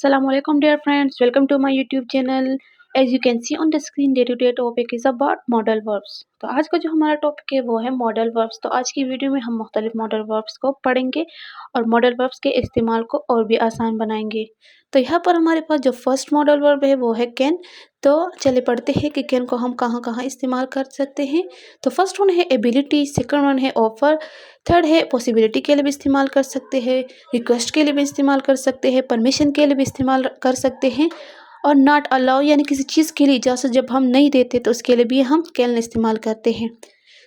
Assalamualaikum dear friends, welcome to my YouTube channel. As you can see on the screen, day to day topic is about modal verbs. तो आज का जो हमारा topic है वो है मॉडल वर्ब्स। तो आज की वीडियो में हम मुख्तलिफ मॉडल वर्ब्स को पढ़ेंगे और मॉडल वर्ब्स के इस्तेमाल को और भी आसान बनाएंगे। तो यहाँ पर हमारे पास जो फर्स्ट मॉडल वर्ब है वो है कैन। तो चले पढ़ते हैं कि कैन को हम कहाँ कहाँ इस्तेमाल कर सकते हैं। तो फर्स्ट वन है एबिलिटी, सेकंड वन है ऑफर, थर्ड है पॉसिबिलिटी के लिए भी इस्तेमाल कर सकते हैं, रिक्वेस्ट के लिए भी इस्तेमाल कर सकते हैं, परमिशन के लिए भी इस्तेमाल कर सकते हैं और नॉट अलाउ यानी किसी चीज़ के लिए इजाज़त जब हम नहीं देते तो उसके लिए भी हम कैन इस्तेमाल करते हैं।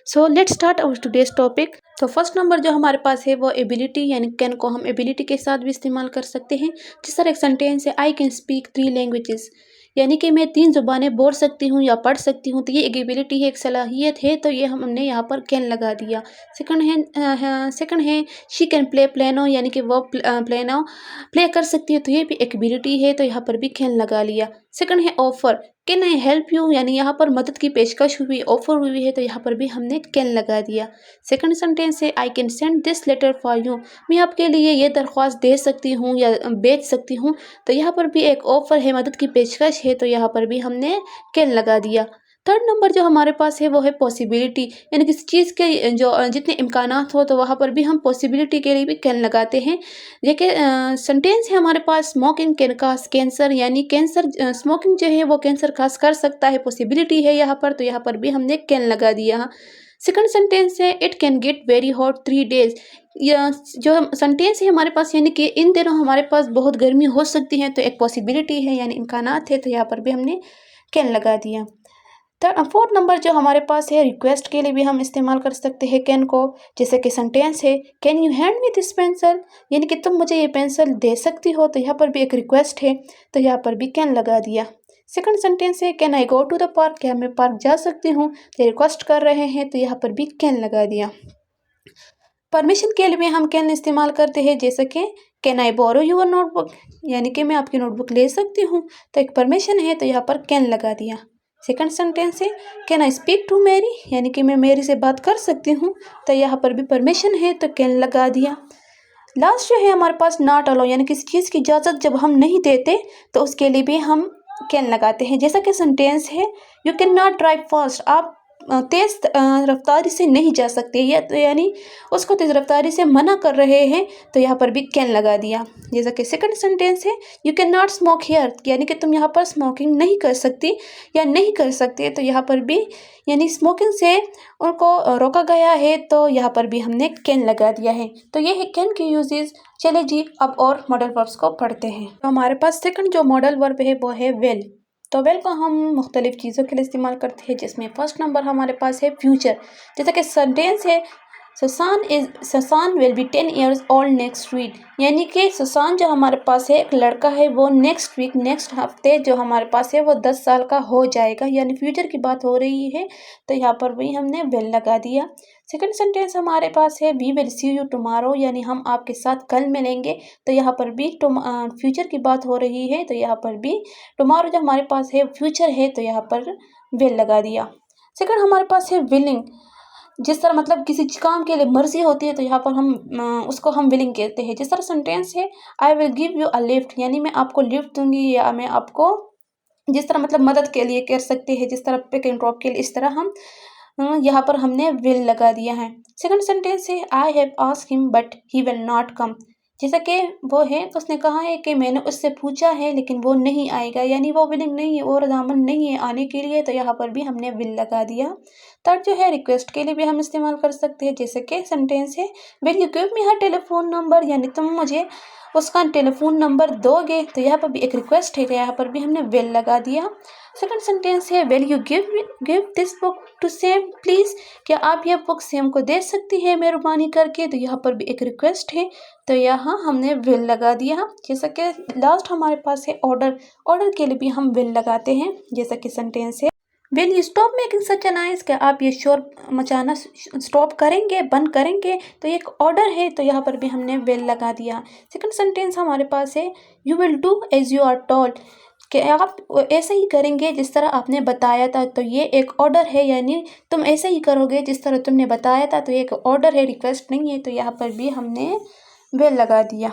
So let's start our today's topic. तो फर्स्ट नंबर जो हमारे पास है वो एबिलिटी, यानी कैन को हम एबिलिटी के साथ भी इस्तेमाल कर सकते हैं। जिस तरह एक सेंटेंस है, आई कैन स्पीक 3 लैंग्वेजेस, यानी कि मैं 3 ज़ुबानें बोल सकती हूँ या पढ़ सकती हूँ। तो ये एक एबिलिटी है, एक सलाहियत है, तो ये हमने यहाँ पर कैन लगा दिया। सेकंड है शी कैन प्ले पियानो, यानी कि वो पियानो प्ले कर सकती है, तो ये भी एक एबिलिटी है, तो यहाँ पर भी कैन लगा लिया। सेकंड है offer, can I help you, यानी यहाँ पर मदद की पेशकश हुई, ऑफर हुई है, तो यहाँ पर भी हमने कैन लगा दिया। सेकंड सेंटेंस है I can send this letter for you, मैं आपके लिए ये दरख्वास्त दे सकती हूँ या बेच सकती हूँ, तो यहाँ पर भी एक ऑफर है, मदद की पेशकश है, तो यहाँ पर भी हमने कैन लगा दिया। थर्ड नंबर जो हमारे पास है वो है पॉसिबिलिटी, यानी किसी चीज़ के जो जितने इम्कानात हो तो वहाँ पर भी हम पॉसिबिलिटी के लिए भी कैन लगाते हैं। देखिए सेंटेंस है हमारे पास, स्मोकिंग कैन काज कैंसर, यानी कैंसर स्मोकिंग जो है वो कैंसर काज कर सकता है, पॉसिबिलिटी है यहाँ पर, तो यहाँ पर भी हमने कैन लगा दिया। सेकंड सेंटेंस है it can get very hot 3 days, या जो सेंटेंस है हमारे पास, यानी कि इन दिनों हमारे पास बहुत गर्मी हो सकती है, तो एक पॉसिबिलिटी है यानी इम्कानात है, तो यहाँ पर भी हमने कैन लगा दिया। फोर्थ नंबर जो हमारे पास है, रिक्वेस्ट के लिए भी हम इस्तेमाल कर सकते हैं कैन को। जैसे कि सेंटेंस है can you hand me this pencil, यानी कि तुम मुझे ये पेंसिल दे सकती हो, तो यहाँ पर भी एक रिक्वेस्ट है, तो यहाँ पर भी कैन लगा दिया। सेकंड सेंटेंस है can I go to the park, क्या मैं पार्क जा सकती हूँ, तो रिक्वेस्ट कर रहे हैं, तो यहाँ पर भी कैन लगा दिया। परमिशन के लिए भी हम कैन इस्तेमाल करते हैं, जैसे कि can I borrow your notebook, यानी कि मैं आपकी नोटबुक ले सकती हूँ, तो एक परमिशन है, तो यहाँ पर कैन लगा दिया। सेकंड सेंटेंस है can I speak to Mary, यानी कि मैं मेरी से बात कर सकती हूँ, तो यहाँ पर भी परमिशन है, तो कैन लगा दिया। लास्ट जो है हमारे पास नॉट अलाउ, यानी किसी चीज़ की इजाज़त जब हम नहीं देते तो उसके लिए भी हम कैन लगाते हैं। जैसा कि सेंटेंस है you can not drive fast, आप तेज़ रफ्तारी से नहीं जा सकते, या तो यानी उसको तेज़ रफ्तारी से मना कर रहे हैं, तो यहाँ पर भी कैन लगा दिया। जैसा कि सेकंड सेंटेंस है you can not smoke here, यानी कि तुम यहाँ पर स्मोकिंग नहीं कर सकती या नहीं कर सकते, तो यहाँ पर भी यानी स्मोकिंग से उनको रोका गया है, तो यहाँ पर भी हमने कैन लगा दिया है। तो ये है कैन के यूजेस। चले जी अब और मॉडल वर्ब्स को पढ़ते हैं। तो हमारे पास सेकंड जो मॉडल वर्ब है वो है वेल। तो वेल को हम मुख्तलिफ चीज़ों के लिए इस्तेमाल करते हैं, जिसमें फर्स्ट नंबर हमारे पास है फ्यूचर। जैसा कि सेंटेंस है Sasan will be 10 years old next week, यानी कि ससान जो हमारे पास है एक लड़का है, वो नेक्स्ट वीक नेक्स्ट हफ्ते जो हमारे पास है वो 10 साल का हो जाएगा, यानी फ्यूचर की बात हो रही है, तो यहाँ पर भी हमने विल लगा दिया। सेकंड सेंटेंस हमारे पास है we will see you tomorrow, यानी हम आपके साथ कल मिलेंगे, तो यहाँ पर भी फ्यूचर की बात हो रही है, तो यहाँ पर भी टुमारो जो हमारे पास है फ्यूचर है, तो यहाँ पर विल लगा दिया। सेकंड हमारे पास है विलिंग, जिस तरह मतलब किसी काम के लिए मर्जी होती है, तो यहाँ पर हम उसको हम विलिंग कहते हैं। जिस तरह सेंटेंस है I will give you a lift, यानी मैं आपको लिफ्ट दूंगी, या मैं आपको जिस तरह मतलब मदद के लिए कर सकते हैं, जिस तरह पिक एंड ड्रॉप के लिए, इस तरह हम यहाँ पर हमने विल लगा दिया है। सेकंड सेंटेंस है I have asked him but he will not come, जैसा कि वो है उसने कहा है कि मैंने उससे पूछा है लेकिन वो नहीं आएगा, यानी वो विलिंग नहीं है, वो रजामंद नहीं है आने के लिए, तो यहाँ पर भी हमने विल लगा दिया। थर्ड जो है रिक्वेस्ट के लिए भी हम इस्तेमाल कर सकते हैं, जैसे कि सेंटेंस है will you give me her telephone number, यानी तुम मुझे उसका टेलीफोन नंबर दोगे, तो यहाँ पर भी एक रिक्वेस्ट है, तो यहाँ पर भी हमने विल लगा दिया। सेकंड सेंटेंस है will you give this book to Sam please, क्या आप यह बुक सेम को दे सकती है मेहरबानी करके, तो यहाँ पर भी एक रिक्वेस्ट है, तो यहाँ हमने विल लगा दिया। जैसा कि लास्ट हमारे पास है ऑर्डर के लिए भी हम विल लगाते हैं, जैसा कि सेंटेंस है will you stop making such a noise, क्या आप ये शोर मचाना स्टॉप करेंगे, बंद करेंगे, तो ये एक ऑर्डर है, तो यहाँ पर भी हमने विल लगा दिया। सेकंड सेंटेंस हमारे पास है you will do as you are told, कि आप ऐसे ही करेंगे जिस तरह आपने बताया था, तो ये एक ऑर्डर है, यानी तुम ऐसे ही करोगे जिस तरह तुमने बताया था, तो ये एक ऑर्डर है, रिक्वेस्ट नहीं है, तो यहाँ पर भी हमने विल लगा दिया।